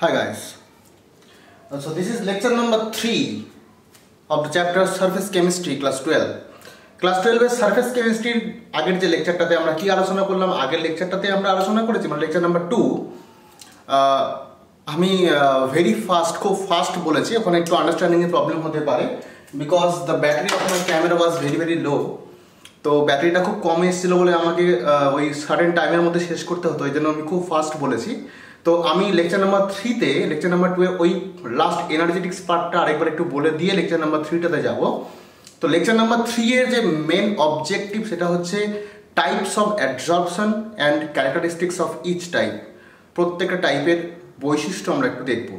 Hi guys. So this is lecture number 3 of the chapter Surface Chemistry class 12. Class 12 এর surface কেমিস্ট্রির আগের যে লেকচারটাতে আমরা কি আলোচনা করলাম, আগের লেকচারটাতে আমরা আলোচনা করেছি মানে লেকচার নাম্বার 2। আমি খুব ফাস্ট বলেছি, ওখানে একটু আন্ডারস্ট্যান্ডিং এর প্রবলেম হতে পারে because the battery of my camera was very low. তো ব্যাটারিটা খুব কম এসেছিলো বলে আমাকে ওই সার্টেন টাইমের মধ্যে শেষ করতে হতো, এই জন্য আমি খুব ফাস্ট বলেছি। তো আমি লেকচার নাম্বার 3-তে লেকচার নাম্বার 2 এর ওই লাস্ট এনার্জেটিক্স পার্টটা আরেকবার একটু বলে দিয়ে লেকচার নাম্বার 3টাতে যাব। তো লেকচার নাম্বার 3 এর যে মেন অবজেক্টিভ সেটা হচ্ছে types of absorption and characteristics of each type. প্রত্যেকটা টাইপের বৈশিষ্ট্য আমরা একটু দেখব,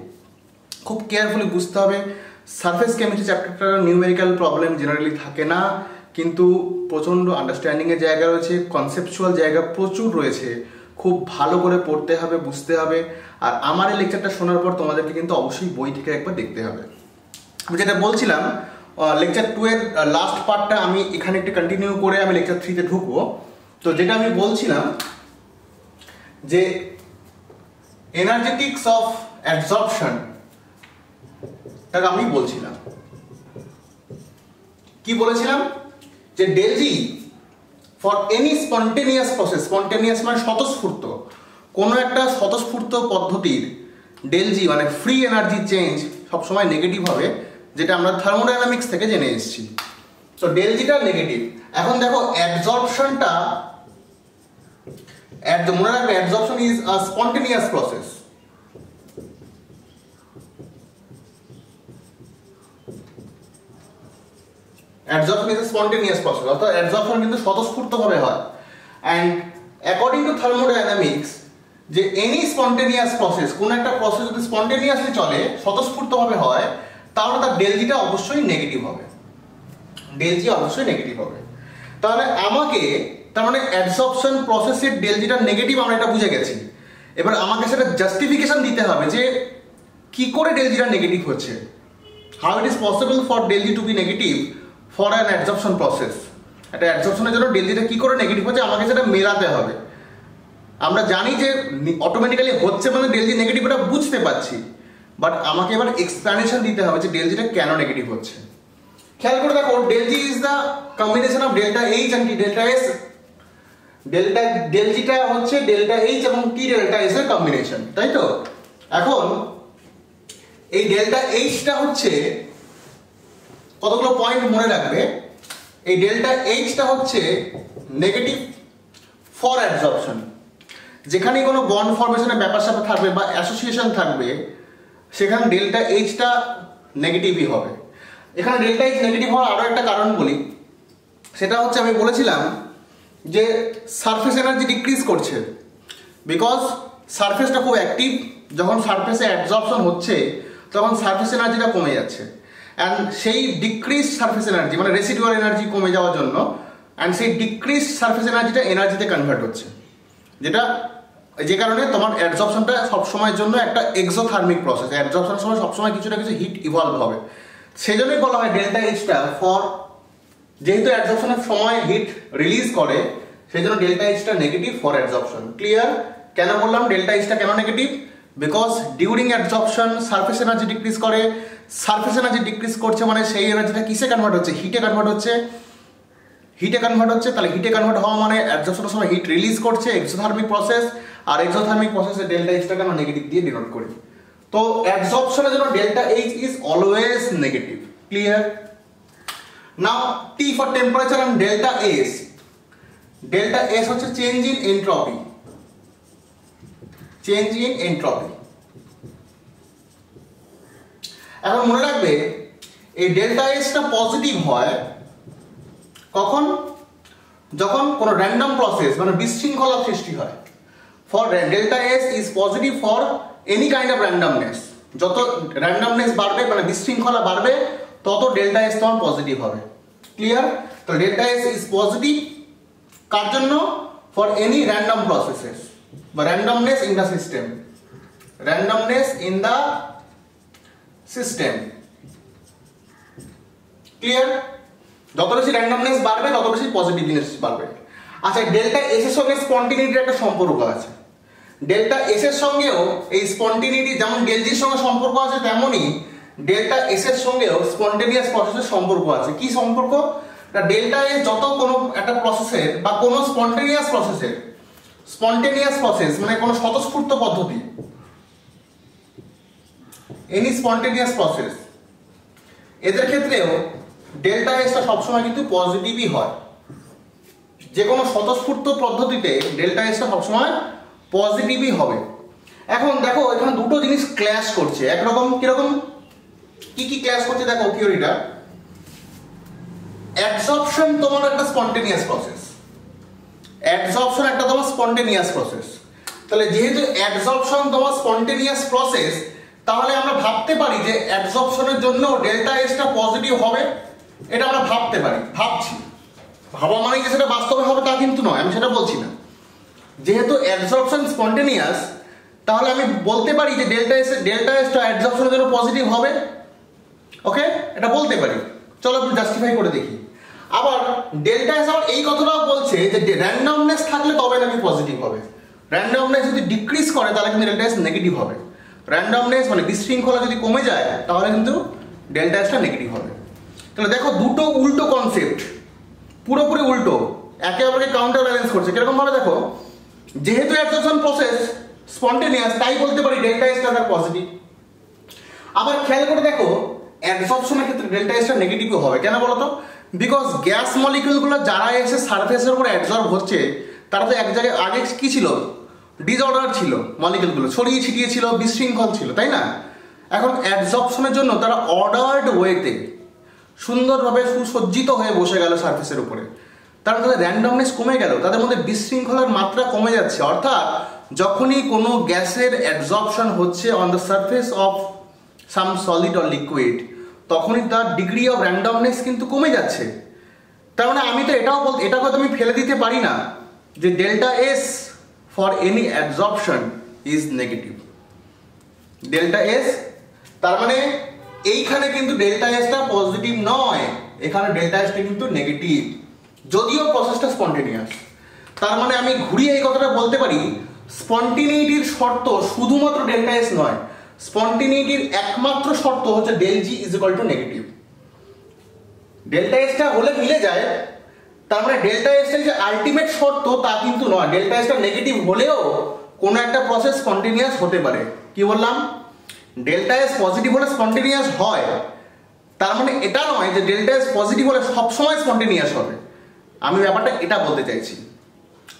খুব কেয়ারফুলি বুঝতে হবে। সারফেস কেমিস্ট্রি চ্যাপ্টারটা নিউমেরিক্যাল প্রবলেম জেনারেলি থাকে না, কিন্তু প্রচণ্ড আন্ডারস্ট্যান্ডিংয়ের জায়গা রয়েছে, কনসেপচুয়াল জায়গা প্রচুর রয়েছে। খুব ভালো করে পড়তে হবে, বুঝতে হবে। আর আমার এই লেকচারটা শোনার পর তোমাদেরকে কিন্তু অবশ্যই বই থেকে একবার দেখতে হবে। আমি যেটা বলছিলাম লেকচার 2 এর লাস্ট পার্টটা আমি এখানে একটু কন্টিনিউ করে আমি লেকচার 3-তে ঢুকবো। তো যেটা আমি বলছিলাম যে এনার্জেটিক্স অফ অ্যাবজর্পশন তাকে আমি বলছিলাম কি বলেছিলাম যে del G for any spontaneous process, spontaneous মানে স্বতঃস্ফূর্ত, কোনো একটা স্বতঃস্ফূর্ত পদ্ধতির ডেল জি মানে ফ্রি এনার্জি চেঞ্জ সবসময় নেগেটিভ হবে, যেটা আমরা থার্মোডাইনামিক্স থেকে জেনে এসেছি। সো ডেল জিটা নেগেটিভ। এখন দেখো অ্যাবজর্পশনটা, মনে রাখবে absorption is a spontaneous process. Absorption is a spontaneous process, অর্থাৎ অ্যাবজর্পশন কিন্তু স্বতঃস্ফূর্তভাবে হয়। অ্যান্ড অ্যাকর্ডিং টু থার্মোডাইনামিক্স যে এনি স্পন্টেনিয়াস প্রসেস, কোন একটা প্রসেস যদি স্পন্টেনিয়াসলি চলে, স্বতঃস্ফূর্তভাবে হয়, তাহলে তার ডেল জিটা অবশ্যই নেগেটিভ হবে। ডেল জি অবশ্যই নেগেটিভ হবে। তাহলে আমাকে, তার মানে অ্যাবজর্পশন প্রসেসের ডেল জিটা নেগেটিভ, আমরা এটা বুঝে গেছি। এবার আমাকে সেটা জাস্টিফিকেশন দিতে হবে যে কি করে ডেল জিটা নেগেটিভ হচ্ছে, how it is possible for del G to be negative for an absorption process. একটা অ্যাবজর্পশনের জন্য ডেল জিটা কি করে নেগেটিভ হচ্ছে আমাকে সেটা মেলাতে হবে। আমরা জানি যে অটোমেটিক্যালি হচ্ছে মানে ডেল জি নেগেটিভ, এটা বুঝতে পারছি, বাট আমাকে এবার এক্সপ্লানেশন দিতে হবে যে ডেল জিটা কেন নেগেটিভ হচ্ছে। খেয়াল করে দেখো, del G is the combination of delta H and T delta S. Del জিটা হচ্ছে ডেল্টা এইচ এবং টি ডেল্টা এস এর কম্বিনেশন, তাই তো? এখন এই ডেল্টা এইচটা হচ্ছে কতগুলো পয়েন্ট মনে রাখবে। এই ডেল্টা এইচটা হচ্ছে নেগেটিভ ফর অ্যাবজর্পশন। যেখানে কোনো বন্ড ফরমেশনের ব্যাপার স্যাপার থাকবে বা অ্যাসোসিয়েশন থাকবে, সেখানে ডেল্টা এইচটা নেগেটিভই হবে। এখানে ডেল্টা এইচ নেগেটিভ হওয়ার আরও একটা কারণ বলি, সেটা হচ্ছে আমি বলেছিলাম যে সারফেস এনার্জি ডিক্রিজ করছে, বিকজ সারফেসটা খুব অ্যাক্টিভ। যখন সারফেসে অ্যাবজর্পশন হচ্ছে তখন সারফেস এনার্জিটা কমে যাচ্ছে, অ্যান্ড সেই ডিক্রিজ সারফেস এনার্জি মানে রেসিডুয়াল এনার্জি কমে যাওয়ার জন্য, অ্যান্ড সেই ডিক্রিজ সারফেস এনার্জিটা এনার্জিতে কনভার্ট হচ্ছে, যে কারণে তোমার অ্যাবজর্পশনটা সবসময়ের জন্য একটা এক্সোথার্মিক প্রসেস। অ্যাবজর্পশনের সময় সবসময় কিছু না কিছু হিট ইভলভ হবে। সেই জন্যই বলা হয় ডেল্টা এইচটা ফর, যেহেতু অ্যাবজর্পশনের সময় হিট রিলিজ করে, সেই জন্য ডেল্টা এইচটা নেগেটিভ ফর অ্যাবজর্পশন। ক্লিয়ার? কেন বললাম ডেল্টা এইচটা কেন negative? Because during absorption surface energy decrease করে। সারফেস এনার্জি ডিক্রিজ করছে মানে সেই এনার্জিটা কিসে কনভার্ট হচ্ছে? হিটে কনভার্ট হচ্ছে। তাহলে হিটে কনভার্ট হওয়া মানে অ্যাবজর্পশনের সময় হিট রিলিজ করছে, এক্সোথার্মিক প্রসেস। আর এক্সোথার্মিক প্রসেসে ডেল্টা এইচটাকে আমরা নেগেটিভ দিয়ে ডিনোট করি। তো অ্যাবজর্পশনের জন্য delta H is always negative. Clear? Now T for temperature and delta S. Delta S হচ্ছে change in entropy. Change in entropy. এখন মনে রাখবে এই ডেল্টা এসটা পজিটিভ হয় কখন? যখন কোনো র্যান্ডম প্রসেস মানে বিশৃঙ্খলা সৃষ্টি হয়। For delta S is positive for any kind of randomness. যত র্যান্ডমনেস বাড়বে মানে বিশৃঙ্খলা বাড়বে, তত ডেল্টা এস তোমার পজিটিভ হবে। ক্লিয়ার? তো ডেল্টা এস ইজ পজিটিভ কার জন্য? ফর এনি র্যান্ডম প্রসেসেস বা randomness in the system. Randomness in the system. Clear? যত বেশি র্যান্ডমনেস বাড়বে তত বেশি পজিটিভনেস বাড়বে। আচ্ছা, ডেল্টা এস এর সঙ্গে স্পন্টেনিটির একটা সম্পর্ক আছে। ডেল্টা এস এর সঙ্গেও এই স্পন্টেনিটি যেমন ডেলজির সঙ্গে সম্পর্ক আছে, তেমনই ডেল্টা এস এর সঙ্গেও স্পন্টেনিয়াস প্রসেসের সম্পর্ক আছে। কি সম্পর্ক? ডেল্টা এস যত কোনো একটা প্রসেসের বা কোনো স্পন্টেনিয়াস প্রসেস মানে কোনো স্বতঃস্ফূর্ত পদ্ধতি, এনি স্পন্টেনিয়াস প্রসেস, এদের ক্ষেত্রেও ডেল্টা এসটা সবসময় কিন্তু পজিটিভই হয়। যে কোনো স্বতঃস্ফূর্ত পদ্ধতিতে ডেল্টা এসটা সবসময় পজিটিভই হবে। এখন দেখো এখানে দুটো জিনিস ক্ল্যাশ করছে একরকম। কিরকম? কি ক্ল্যাশ করছে দেখো থিওরিটা। অ্যাডসর্পশন তোমার একটা স্পন্টেনিয়াস প্রসেস, অ্যাডসর্পশন একটা তোমার স্পন্টেনিয়াস প্রসেস। তাহলে যেহেতু অ্যাডসর্পশন তোমার স্পন্টেনিয়াস প্রসেস, তাহলে আমরা ভাবতে পারি যে অ্যাডসর্পশনের জন্য ডেল্টা এসটা পজিটিভ হবে। এটা আমরা ভাবতে পারি, ভাবছি। ভাবা মানে যে সেটা বাস্তবে হবে তা কিন্তু নয়, আমি সেটা বলছি না। যেহেতু অ্যাডসর্পশন স্পন্টেনিয়াস, তাহলে আমি বলতে পারি যে ডেল্টা এসটা অ্যাডসর্পশনের জন্য পজিটিভ হবে। ওকে, এটা বলতে পারি। চলো একটু জাস্টিফাই করে দেখি। আবার ডেল্টা এস আবার এই কথাটাও বলছে যে র্যান্ডমনেস থাকলে তবে নাকি পজিটিভ হবে। র্যান্ডমনেস যদি ডিক্রিজ করে তাহলে কিন্তু ডেল্টা এস নেগেটিভ হবে। র্যান্ডমনেস মানে বিশৃঙ্খলা যদি কমে যায় তাহলে কিন্তু ডেল্টা এসটা নেগেটিভ হবে। তাহলে দেখো দুটো উল্টো কনসেপ্ট, পুরোপুরি উল্টো, একে অপরকে কাউন্টার ব্যালেন্স করছে। কিরকম ভাবে দেখো, যেহেতু অ্যাডসর্পশন প্রসেস স্পন্টেনিয়াস, তাই বলতে পারি ডেল্টা এসটা তার পজিটিভ। আবার খেয়াল করে দেখো অ্যাডসর্পশনের ক্ষেত্রে ডেল্টা এসটা নেগেটিভও হবে। কেন বলো তো? বিকজ গ্যাস মলিকিউলগুলো যারা এসে সারফেসের উপর অ্যাবজর্ব হচ্ছে, তারা তো এক জায়গায় আগে কি ছিল? ডিসঅর্ডার ছিল, মলিকিউলগুলো ছড়িয়ে ছিটিয়ে ছিল, বিশৃঙ্খল ছিল, তাই না? এখন অ্যাবজর্পশনের জন্য তারা অর্ডার্ড ওয়েতে সুন্দরভাবে সুসজ্জিত হয়ে বসে গেল সারফেসের উপরে। তাদের র্যান্ডমনেস কমে গেল, তাদের মধ্যে বিশৃঙ্খলার মাত্রা কমে যাচ্ছে। অর্থাৎ যখনই কোনো গ্যাসের অ্যাবজর্পশন হচ্ছে on the surface of some solid or liquid, তখনই তার ডিগ্রি অফ র্যান্ডমনেস কিন্তু কমে যাচ্ছে। তার মানে আমি তো এটাও আমি ফেলে দিতে পারি না যে delta S for any absorption is negative. Delta S তার মানে এইখানে কিন্তু ডেল্টা এসটা পজিটিভ নয়, এখানে ডেল্টা এসটা কিন্তু নেগেটিভ, যদিও প্রসেসটা স্পন্টেনিয়াস। তার মানে আমি ঘুরিয়ে এই কথাটা বলতে পারি, স্পন্টেনিটির শর্ত শুধুমাত্র ডেল্টা এস নয়, স্পন্টেনিটির একমাত্র শর্ত হচ্ছে del G is equal to negative. Delta এসটা হলে মিলে যায়, তার মানে ডেল্টা এসটা যে আলটিমেট শর্ত তা কিন্তু নয়। ডেল্টা এসটা নেগেটিভ হলেও কোনো একটা প্রসেস স্পন্টেনিয়াস হতে পারে। কি বললাম? ডেল্টা এস পজিটিভ হলে স্পন্টেনিয়াস হয়, তার মানে এটা নয় যে ডেল্টা এস পজিটিভ হলে সবসময় স্পন্টেনিয়াস হবে। আমি ব্যাপারটা এটা বলতে চাইছি।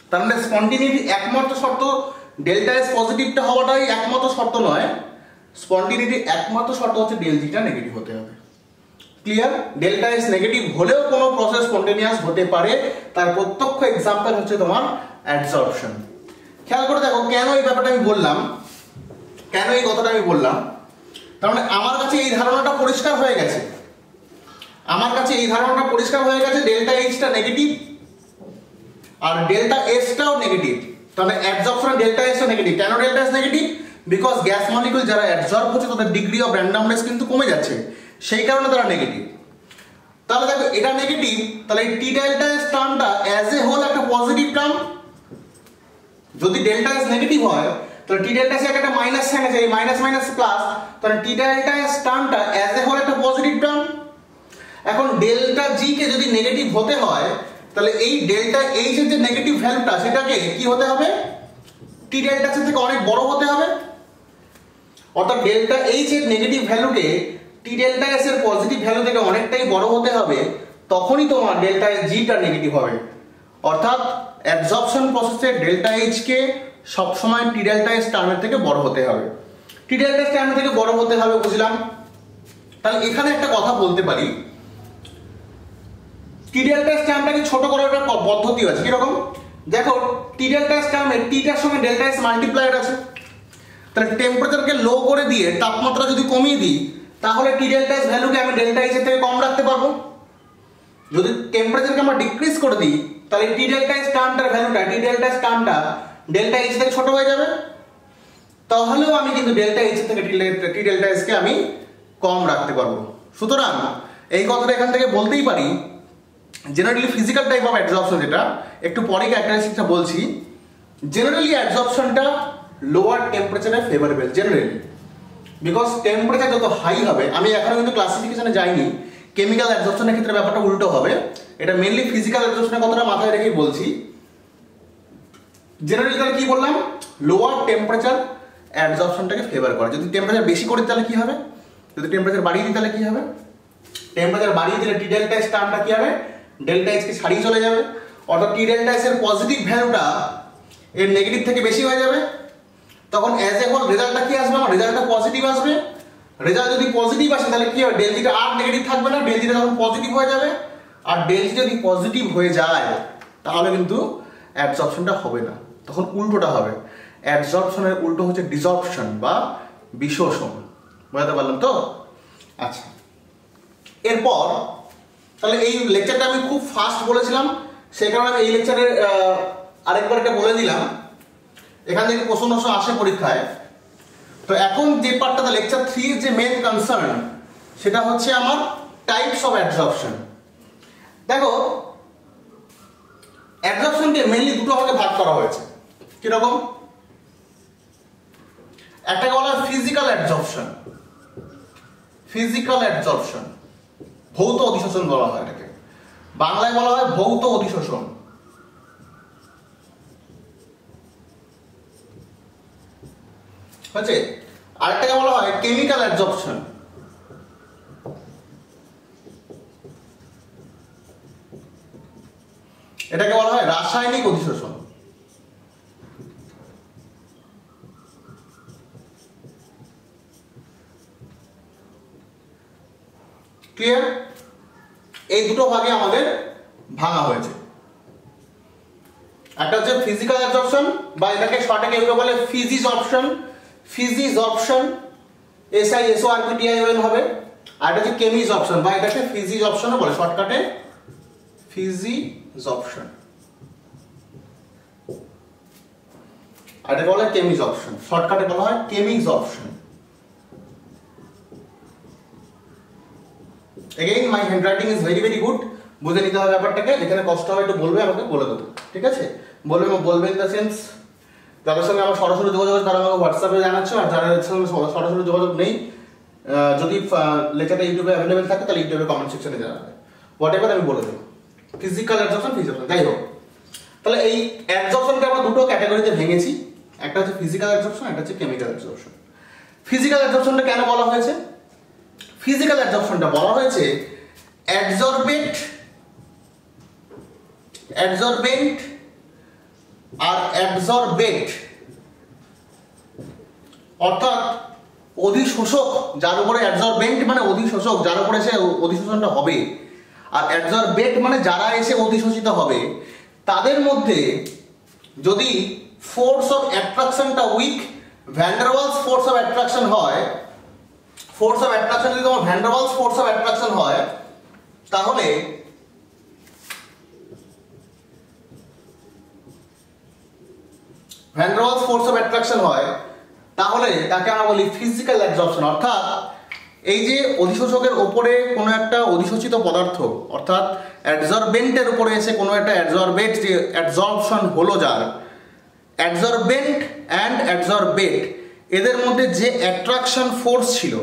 তার মানে স্পন্টেনিটির একমাত্র শর্ত ডেল্টা এস পজিটিভটা হওয়াটাই একমাত্র শর্ত নয়, স্পন্টেনিটির একমাত্র শর্ত হচ্ছে ডেল জিটা নেগেটিভ হতে হবে। ক্লিয়ার? ডেল্টা এস নেগেটিভ হলেও কোনো প্রসেস স্পন্টেনিয়াস হতে পারে, তার প্রত্যক্ষ এক্সাম্পল হচ্ছে তোমার অ্যাডসর্পশন। খেয়াল করে দেখো কেন এই ব্যাপারটা আমি বললাম, কেন এই কথাটা আমি বললাম। তার মানে আমার কাছে এই ধারণাটা পরিষ্কার হয়ে গেছে, ডেল্টা এইচটা নেগেটিভ আর ডেল্টা এসটাও নেগেটিভ। তাহলে অ্যাবজর্পশন ডেল্টা এসটা নেগেটিভ। কেন delta S negative? Because gas molecule যারা অ্যাবজর্ব হচ্ছে তাদের ডিগ্রি অফ র্যান্ডমনেস কিন্তু কমে যাচ্ছে, সেই কারণে তারা নেগেটিভ। তাহলে দেখো এটা নেগেটিভ, তাহলে টি ডেল্টা এস টার্মটা অ্যাজ এ হোল একটা পজিটিভ টার্ম। যদি ডেল্টা এস নেগেটিভ হয় তাহলে টি ডেল্টা এস একটা মাইনাস সাইন আছে, এই মাইনাস মাইনাস প্লাস, তাহলে টি ডেল্টা এস টার্মটা অ্যাজ এ হোল একটা পজিটিভ টার্ম। এখন ডেল্টা জি কে যদি নেগেটিভ হতে হয় তাহলে এই ডেল্টা এইচ এর যে নেগেটিভ ভ্যালুটা সেটাকে কি হতে হবে? টি ডেল্টা এস থেকে অনেক বড় হতে হবে। অর্থাৎ ডেল্টা এইচ এর নেগেটিভ ভ্যালুকে টি ডেল্টা এস এর পজিটিভ ভ্যালু থেকে অনেকটাই বড় হতে হবে, তখনই তোমার ডেল্টা জিটা নেগেটিভ হবে। অর্থাৎ অ্যাবজর্পশন প্রসেসে ডেল্টা এইচ কে সবসময় টি ডেল্টা এস টার্মের থেকে বড় হতে হবে। টি ডেল্টা এস টার্মের থেকে বড় হতে হবে, বুঝলাম। তাহলে এখানে একটা কথা বলতে পারি, টি ডেল্টা এস টার্মটাকে ছোট করার একটা পদ্ধতি আছে। কিরকম? দেখো টি ডেল্টা এস টার্মে টিটার সঙ্গে ডেল্টা এস মাল্টিপ্লায়ার আছে। তাহলে টেম্পারেচারকে লো করে দিয়ে তাপমাত্রা যদি কমিয়ে দিই তাহলে টি ডেল্টা এস ভ্যালুকে আমি ডেল্টা এইচ এর থেকে কম রাখতে পারবো। যদি টেম্পারেচারকে আমরা ডিক্রিজ করে দিই তাহলে টি ডেল্টা এস টার্মটার ভ্যালুটা টি ডেল্টা এস টার্মটা ডেল্টা এইচ থেকে ছোট হয়ে যাবে, তাহলেও আমি কিন্তু ডেল্টা এইচ থেকে টি ডেল্টা এস কে আমি কম রাখতে পারবো। সুতরাং এই কথাটা এখান থেকে বলতেই পারি, generally physical type of adsorption, যেটা একটু পরে ক্যারেক্টারিস্টিকটা বলছি, জেনারেলি অ্যাডসর্পশনটা লোয়ার টেম্পারেচারে ফেভারেবল জেনারেলি, বিকজ টেম্পারেচার যত হাই হবে, আমি এখনো কিন্তু ক্লাসিফিকেশনে যাইনি, কেমিক্যাল অ্যাবজর্পশনের ক্ষেত্রে ব্যাপারটা উল্টো হবে, এটা মেনলি ফিজিক্যাল অ্যাবজর্পশনের কথাটা মাথায় রেখেই বলছি। জেনারেলি তাহলে কি বললাম, লোয়ার টেম্পারেচার অ্যাবজর্পশনটাকে ফেভার করে। যদি টেম্পারেচার বেশি করে তাহলে কি হবে, যদি টেম্পারেচার বাড়িয়ে দিই তাহলে কি হবে, টেম্পারেচার বাড়িয়ে দিলে টি ডেল্টা এস টার্মটা কি হবে, ডেল্টা এস কে ছাড়িয়ে চলে যাবে, অর্থাৎ টি ডেল্টা এস এর পজিটিভ ভ্যালুটা এর নেগেটিভ থেকে বেশি হয়ে যাবে, তখন অ্যাজ এ হোল রেজাল্টটা কি আসবে, আমার রেজাল্টটা পজিটিভ আসবে। রেজাল্ট যদি পজিটিভ আসে তাহলে কি হবে, ডেল জিটা আর নেগেটিভ থাকবে না, ডেল জিটা তখন পজিটিভ হয়ে যাবে। আর ডেল জি যদি পজিটিভ হয়ে যায় তাহলে কিন্তু অ্যাবজর্পশনটা হবে না, তখন উল্টোটা হবে। অ্যাবজর্পশনের উল্টো হচ্ছে ডিসঅর্পশন বা বিশোষণ। বুঝতে পারলাম তো? আচ্ছা, এরপর তাহলে এই লেকচারটা আমি খুব ফাস্ট বলেছিলাম, সেই কারণে আমি এই লেকচারের আরেকবার এটা বলে দিলাম, এখান থেকে প্রশ্ন আসে পরীক্ষায়। তো এখন যে পার্টটা লেকচার 3 এর যে মেন কনসার্ন, সেটা হচ্ছে আমার টাইপস অফ অ্যাবজর্পশন। দেখো, অ্যাবজর্পশনকে মেইনলি দুটো ভাগে ভাগ করা হয়েছে। কিরকম? একটাকে বলা হয় ফিজিক্যাল অ্যাবজর্পশন, ফিজিক্যাল অ্যাবজর্পশন, ভৌত অধিশোষণ বলা হয় এটাকে, বাংলায় বলা হয় ভৌত অধিশোষণ। হচ্ছে আরেকটাকে বলা হয় কেমিক্যাল অ্যাবজর্পশন। এটাকে বলা হয় রাসায়নিক অধিশোষণ। ক্লিয়ার? এই দুটো ভাগে আমাদের ভাঙা হয়েছে। একটা হচ্ছে ফিজিক্যাল অ্যাবজর্পশন, বা এটাকে শর্টে কেউ বলে ফিজিজর্পশন, ফিজিজর্পশন, SISORPTION হবে। আর এটা হচ্ছে কেমিজর্পশন, বা এটাকে ফিজিজর্পশনও বলে, শর্টকাটে ফিজিজর্পশন। আর এটা বলে কেমিজর্পশন, শর্টকাটে বলা হয় কেমিজর্পশন। Again, my handwriting is very very good, বুঝে নিতে হবে ব্যাপারটাকে। যেখানে কষ্ট হবে একটু বলবে, আমাকে বলে দেবো, ঠিক আছে? বলবে ইন দ্য সেন্স, যাদের সঙ্গে আমার সরাসরি যোগাযোগ আছে তারা আমাকে হোয়াটসঅ্যাপে জানাচ্ছে, আর যাদের সঙ্গে সরাসরি যোগাযোগ নেই, যদি লেখাটা ইউটিউবে অ্যাভেলেবেল থাকে তাহলে ইউটিউবে কমেন্ট সেকশনে জানাবে, হোয়াট এভার আমি বলে দেবো। ফিজিক্যাল অ্যাবজর্পশন, ফিজিক্যাল, যাই হোক। তাহলে এই অ্যাবজর্পশনকে আমরা দুটো ক্যাটাগরিতে ভেঙেছি, একটা হচ্ছে ফিজিক্যাল অ্যাবজর্পশন, একটা হচ্ছে কেমিক্যাল অ্যাবজর্পশন। ফিজিক্যাল অ্যাবজর্পশনটা কেন বলা হয়েছে? ফিজিক্যাল অ্যাবজর্পশনটা বলা হয়েছে অ্যাবজর্বেন্ট আর অ্যাবজর্বেট, অর্থাৎ অধিশোষক যার উপরে, অ্যাবজর্বেন্ট মানে অধিশোষক যার উপরে এসে অধিশোষণটা হবে, আর অ্যাবজর্বেট মানে যারা এসে অধিশোষিত হবে, তাদের মধ্যে যদি ফোর্স অফ অ্যাট্রাকশনটা weak, van der Waals force of attraction হয়, ফোর্স অফ অ্যাট্রাকশন যদি তোমার van der Waals force of attraction হয়, তাহলে van der Waals force of attraction হয়, তাহলে তাকে আমরা বলি ফিজিক্যাল অ্যাবজর্পশন। অর্থাৎ এই যে অধিশোষকের উপরে কোনো একটা অধিশোষিত পদার্থ, অর্থাৎ অ্যাবজর্বেন্টের উপরে এসে কোনো একটা অ্যাবজর্বেট, যে অ্যাবজর্পশন হলো, যার অ্যাবজর্বেন্ট অ্যান্ড অ্যাবজর্বেট, এদের মধ্যে যে অ্যাট্রাকশন ফোর্স ছিল,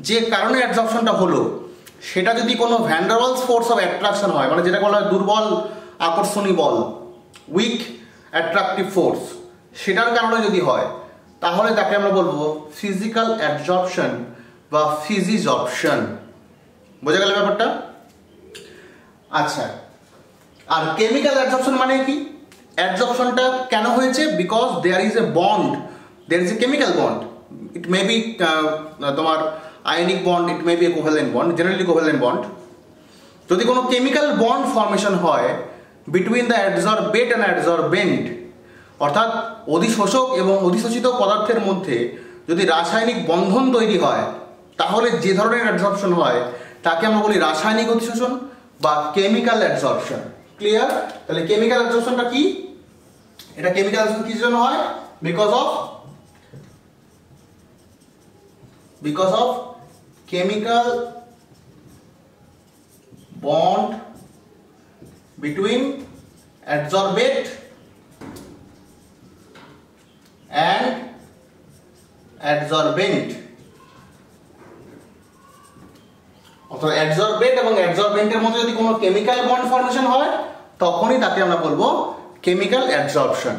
যে কারণে অ্যাবজর্পশনটা হলো, সেটা যদি কোনো van der Waals force of attraction হয়, মানে যেটা বলা হয় দুর্বল আকর্ষণী বল, উইক অ্যাট্রাকটিভ ফোর্স, সেটার কারণে যদি হয়, তাহলে তাকে আমরা বলবো ফিজিক্যাল অ্যাবজর্পশন বা ফিজিজর্পশন। বোঝা গেল ব্যাপারটা? আচ্ছা, আর কেমিক্যাল অ্যাবজর্পশন মানে কি? অ্যাবজর্পশনটা কেন হয়েছে? Because there is a bond, there is a chemical bond, it may be তোমার ionic bond, it may be a covalent bond, generally covalent bond. যদি কোনো কেমিক্যাল বন্ড ফর্মেশন হয় between the absorbate and absorbent, অর্থাৎ অধিশোষক এবং অধিশোষিত পদার্থের মধ্যে যদি রাসায়নিক বন্ধন তৈরি হয়, তাহলে যে ধরনের অ্যাবজর্পশন হয় তাকে আমরা বলি রাসায়নিক অধিশোষণ বা কেমিক্যাল অ্যাবজর্পশন। ক্লিয়ার? তাহলে কেমিক্যাল অ্যাবজর্পশনটা কি? এটা কেমিক্যাল অ্যাবজর্পশন কিসের জন্য হয়? Because of chemical bond between adsorbate and অ্যাডজর্বেন্ট। অর্থাৎ অ্যাডজর্বেন্ট এবং অ্যাডজর্বেন্টের মধ্যে যদি কোনো কেমিক্যাল বন্ড ফর্মেশন হয় তখনই তাকে আমরা বলবো কেমিক্যাল অ্যাডজর্পশন।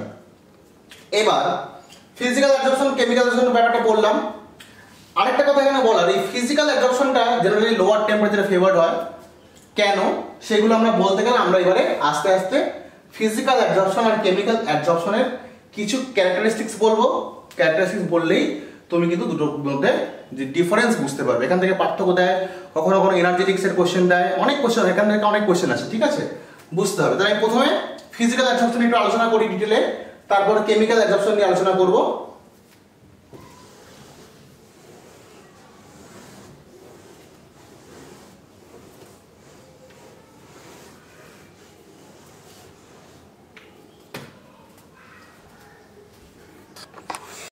এবার ফিজিক্যাল অ্যাডজর্পশন কেমিক্যাল অ্যাডজর্পশনের ব্যাপারটা বললাম। আরেকটা কথা এখানে বলার, এই ফিজিক্যাল অ্যাডজর্পশনটা জেনারেলি লোয়ার টেম্পারেচারে ফেভারড হয় কেন, সেগুলো আমরা বলতে গেলে আমরা এবারে আস্তে আস্তে ফিজিক্যাল অ্যাডজর্পশন আর কেমিক্যাল অ্যাডজর্পশনের কিছু ক্যারেক্টারিস্টিক্স বলবো। ক্যারেক্টারিস্টিক্স বললেই তুমি কিন্তু দুটোর মধ্যে যে ডিফারেন্স বুঝতে পারবে। এখান থেকে পার্থক্য দেয়, কখনো কখনো এনার্জেটিক্স এর কোশ্চেন দেয়, অনেক কোশ্চেন, এখান থেকে অনেক কোশ্চেন আছে, ঠিক আছে, বুঝতে হবে। তাই আমি প্রথমে ফিজিক্যাল অ্যাডজর্পশন একটু আলোচনা করি ডিটেলে, তারপরে কেমিক্যাল অ্যাডজর্পশন নিয়ে আলোচনা করবো।